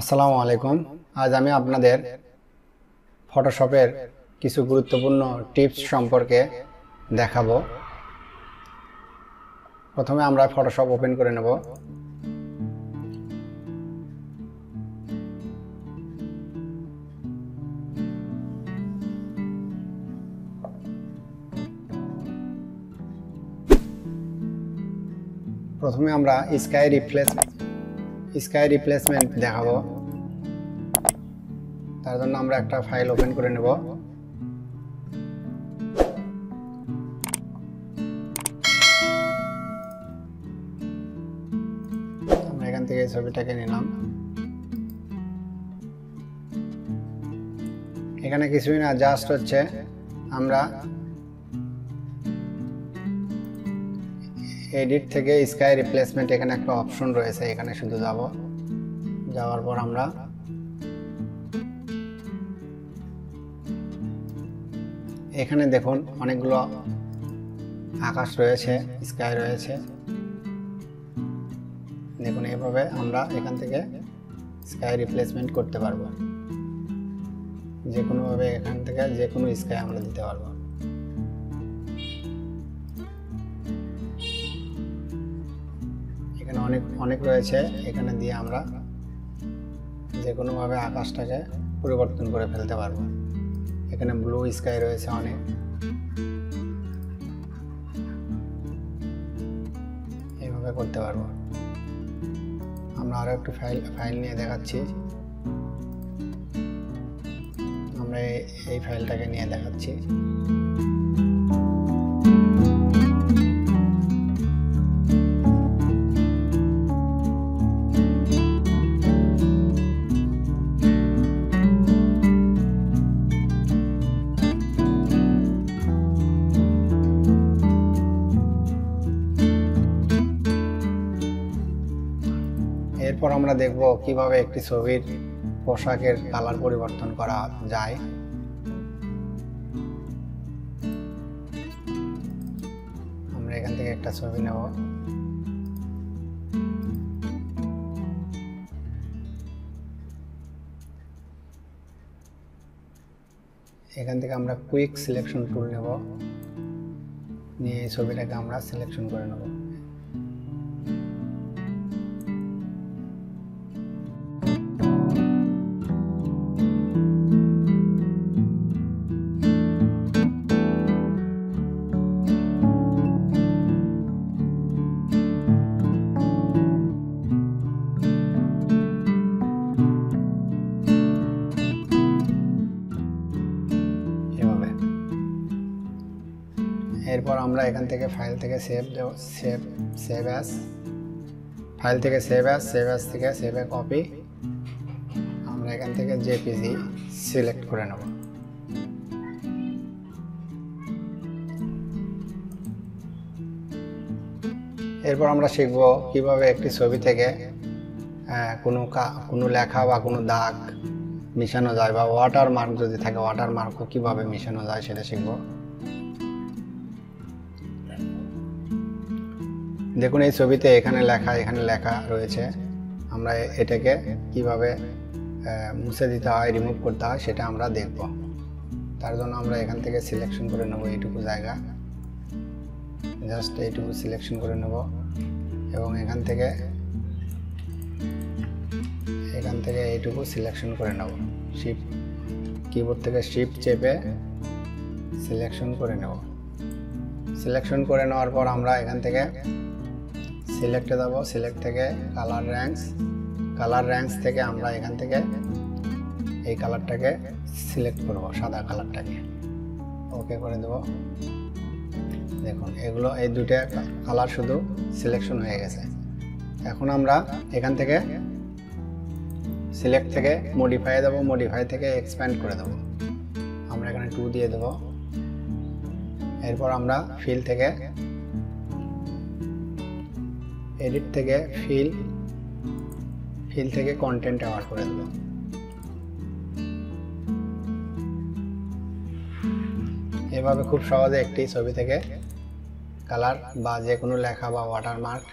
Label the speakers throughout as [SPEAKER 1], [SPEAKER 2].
[SPEAKER 1] আসসালামু আলাইকুম। আজ আমি আপনাদের ফটোশপের কিছু গুরুত্বপূর্ণ টিপস সম্পর্কে দেখাবো। প্রথমে আমরা ফটোশপ ওপেন করে নেব। প্রথমে আমরা স্কাই রিপ্লেসমেন্ট দেখাবো। তার জন্য আমরা একটা ফাইল ওপেন করে নেব। আমরা এখান থেকে ছবিটাকে নিলাম। এখানে কিছুই না, জাস্ট হচ্ছে আমরা এডিট থেকে স্কাই রিপ্লেসমেন্ট, এখানে একটা অপশন রয়েছে, এখানে শুধু যাওয়ার পর আমরা এখানে দেখুন অনেকগুলো আকাশ রয়েছে, স্কাই রয়েছে। দেখুন এইভাবে আমরা এখান থেকে স্কাই রিপ্লেসমেন্ট করতে পারবো। যে কোনোভাবে এখান থেকে যে কোনো স্কাই আমরা দিতে পারবো। এখানে অনেক রয়েছে, এখানে দিয়ে আমরা যে কোনোভাবে আকাশটাকে পরিবর্তন করে ফেলতে পারবো। এখানে ব্লু স্কাই রয়েছে অনেক। এইভাবে করতে পারবো। আমরা আরো একটু ফাইল নিয়ে দেখাচ্ছি। আমরা এই ফাইলটাকে নিয়ে দেখাচ্ছি। এরপর আমরা দেখব কিভাবে একটি ছবির পোশাকের কালার পরিবর্তন করা যায়। আমরা এখান থেকে একটা ছবি নেব। এখান থেকে আমরা কুইক সিলেকশন টুল নেব, নিয়ে এই ছবিটাকে আমরা সিলেকশন করে নেব। এরপর আমরা এখান থেকে ফাইল থেকে সেভ অ্যাজ থেকে সেভ এ কপি, আমরা এখান থেকে জেপিজি সিলেক্ট করে নেব। এরপর আমরা শিখব কিভাবে একটি ছবি থেকে কোনো লেখা বা কোনো দাগ মিশানো যায়, বা ওয়াটারমার্ক যদি থাকে ওয়াটারমার্কও কিভাবে মিশানো যায় সেটা শিখব। দেখুন এই ছবিতে এখানে লেখা রয়েছে। আমরা এটাকে কিভাবে মুছে দিতে হয়, রিমুভ করতে হয় সেটা আমরা দেখব। তার জন্য আমরা এখান থেকে সিলেকশন করে নেব এইটুকু জায়গা, জাস্ট এইটুকু সিলেকশন করে নেব এবং এখান থেকে এইটুকু সিলেকশন করে নেব। কিবোর্ড থেকে শিফট চেপে সিলেকশন করে নেব। সিলেকশন করে নেওয়ার পর আমরা এখান থেকে সিলেক্টে যাব। সিলেক্ট থেকে কালার র্যাঙ্কস থেকে আমরা এখান থেকে এই কালারটাকে সিলেক্ট করব, সাদা কালারটাকে ওকে করে দেব। দেখুন এই দুটো কালার শুধু সিলেকশন হয়ে গেছে। এখন আমরা এখান থেকে সিলেক্ট থেকে মডিফাই দেব, মডিফাই থেকে এক্সপ্যান্ড করে দেব। আমরা এখানে 2 দিয়ে দেব। এরপর আমরা ফিল থেকে এডিট থেকে ফিল থেকে কন্টেন্ট অ্যাড করে দেব। এভাবে খুব সহজে একটি ছবি থেকে কালার বা যে কোনো লেখা বা ওয়াটারমার্ক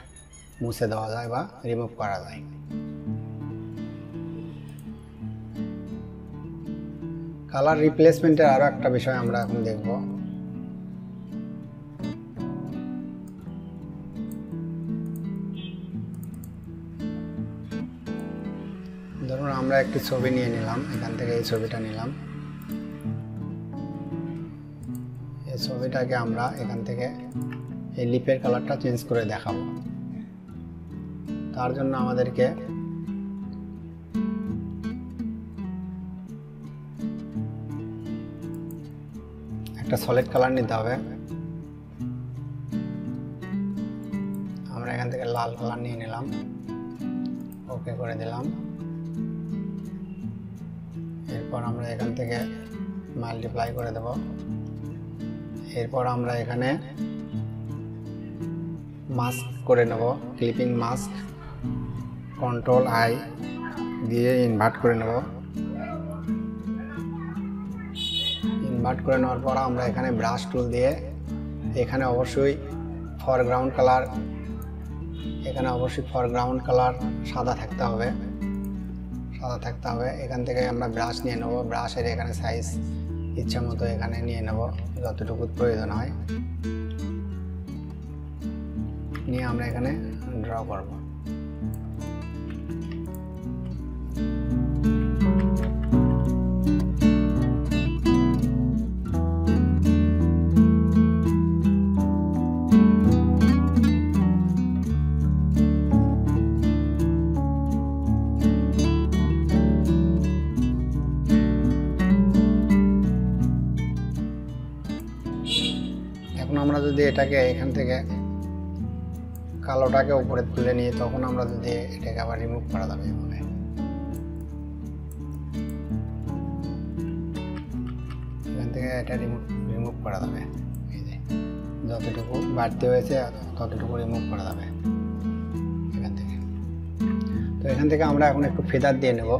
[SPEAKER 1] মুছে দেওয়া যায় বা রিমুভ করা যায়। কালার রিপ্লেসমেন্টের আরও একটা বিষয় আমরা এখন দেখব। ধরুন আমরা একটি ছবি নিয়ে নিলাম, এখান থেকে এই ছবিটা নিলাম, এই ছবিটাকে আমরা এখান থেকে এই লিপের কালারটা চেঞ্জ করে দেখাবো। তার জন্য আমাদেরকে একটা সলিড কালার নিতে হবে। আমরা এখান থেকে লাল কালার নিয়ে নিলাম, ওকে করে দিলাম। এরপর আমরা এখান থেকে মাল্টিপ্লাই করে দেব। এরপর আমরা এখানে মাস্ক করে নেব, ক্লিপিং মাস্ক, কন্ট্রোল আই দিয়ে ইনভার্ট করে নেব। ইনভার্ট করে নেওয়ার পর আমরা এখানে ব্রাশ টুল দিয়ে এখানে অবশ্যই ফরগ্রাউন্ড কালার সাদা থাকতে হবে, এখান থেকে আমরা ব্রাশ নিয়ে নেব। ব্রাশের এখানে সাইজ ইচ্ছা মতো এখানে নিয়ে নেব, যতটুকু প্রয়োজন হয় নিয়ে আমরা এখানে ড্র করব। এখন আমরা যদি এটাকে এখান থেকে কালোটাকে উপরে তুলে নিই, তখন আমরা যদি এটাকে আবার রিমুভ করা যাবে। এখান থেকে এটা রিমুভ করা যাবে, এই যে যতটুকু বাড়তি হয়েছে ততটুকু রিমুভ করা যাবে এখান থেকে। তো এখান থেকে আমরা এখন একটু ফেদার দিয়ে নেব,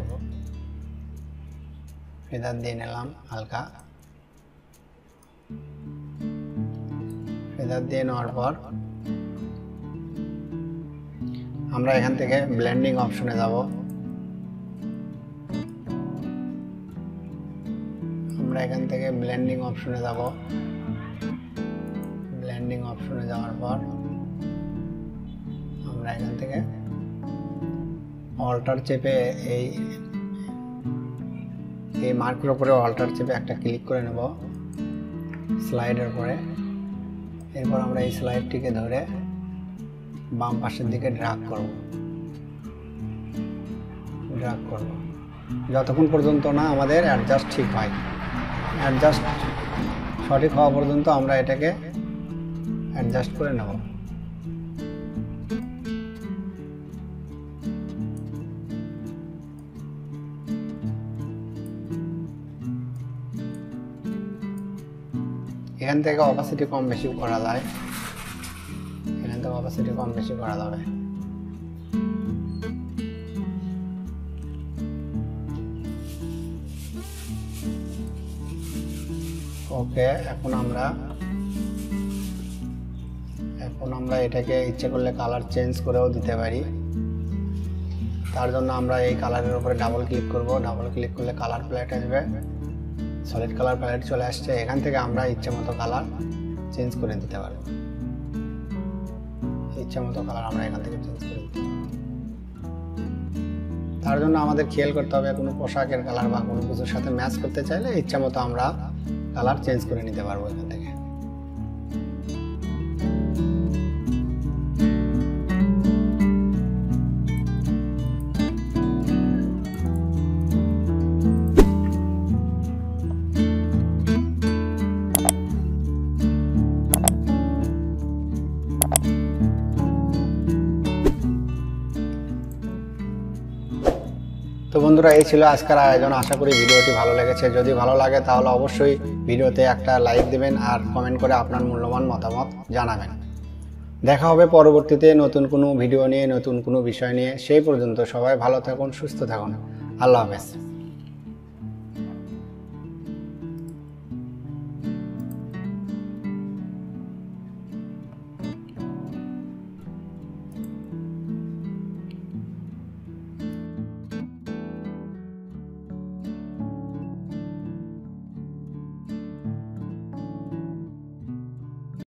[SPEAKER 1] ফেদার দিয়ে নিলাম হালকা। ফেদার দিয়ে নেওয়ার পর আমরা এখান থেকে ব্লেন্ডিং অপশনে যাব। ব্লেন্ডিং অপশনে যাওয়ার পর আমরা এখান থেকে অল্টার চেপে এই মার্কের উপরে অল্টার চেপে একটা ক্লিক করে নেব স্লাইডের উপরে। এরপর আমরা এই স্লাইডটিকে ধরে বাম পাশের দিকে ড্র্যাগ করব যতক্ষণ পর্যন্ত না আমাদের অ্যাডজাস্ট ঠিক হয়। অ্যাডজাস্ট সঠিক হওয়া পর্যন্ত আমরা এটাকে অ্যাডজাস্ট করে নেব। এখান থেকে অপাসিটি কম বেশি করা যায়, যাবে। ওকে, এখন আমরা এটাকে ইচ্ছে করলে কালার চেঞ্জ করেও দিতে পারি। তার জন্য আমরা এই কালারের উপরে ডাবল ক্লিক করব। ডাবল ক্লিক করলে কালার প্যালেট আসবে, সলিড কালার প্যালেট চলে আসছে। এখান থেকে আমরা ইচ্ছে মতো কালার চেঞ্জ করে দিতে পারবো। তার জন্য আমাদের খেয়াল করতে হবে কোনো পোশাকের কালার বা কোনো কিছুর সাথে ম্যাচ করতে চাইলে ইচ্ছা মতো আমরা কালার চেঞ্জ করে নিতে পারবো এখান থেকে। তো বন্ধুরা, এই ছিল আজকের আয়োজন। আশা করি ভিডিওটি ভালো লেগেছে। যদি ভালো লাগে তাহলে অবশ্যই ভিডিওতে একটা লাইক দিবেন আর কমেন্ট করে আপনার মূল্যবান মতামত জানাবেন। দেখা হবে পরবর্তীতে নতুন কোনো ভিডিও নিয়ে, নতুন কোনো বিষয় নিয়ে। সেই পর্যন্ত সবাই ভালো থাকুন, সুস্থ থাকুন। আল্লাহ হাফেজ।